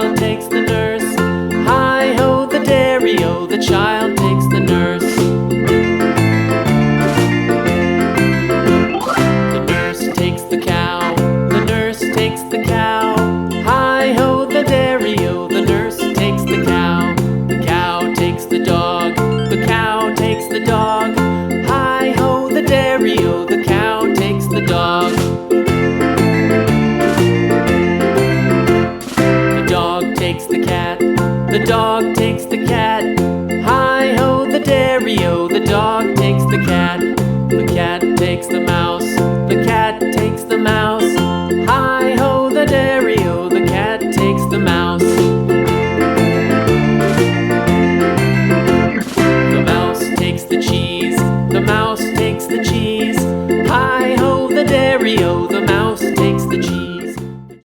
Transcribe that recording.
child takes the nurse. Hi-ho, the dairy-o, the child takes the nurse. The nurse takes the cow, the nurse takes the cow. Hi-ho, the dairy-o, the nurse takes the cow. The cow takes the dog, the cow takes the dog. Hi-ho, the dairy-o, the cow takes the dog. The dog takes the cat, the dog takes the cat. Hi-ho, the dairy-o, the dog takes the cat. The cat takes the mouse, the cat takes the mouse. Hi-ho, the dairy-o, the cat takes the mouse.